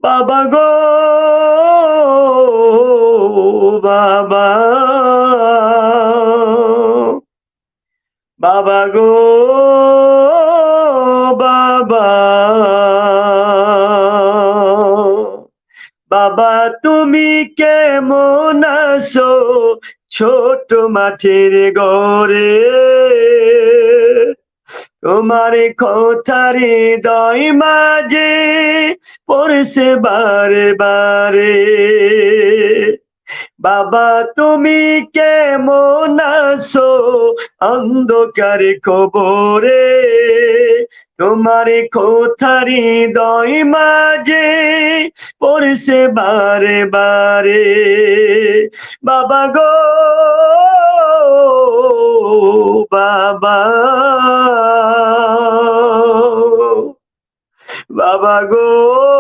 বাবা গো বাবা, বাবা গো বাবা, বাবা তুমি কেমন আছো ছোট মাঠের ঘরে? তোমার কথার হৃদয় মাঝে পড়ছে বারে বারে। বাবা তুমি কেমন আছো অন্ধকার কবরে? তোমার কথার হৃদয় মাঝে পড়ছে বারে বারে। বাবা গো বাবা, বাবা গো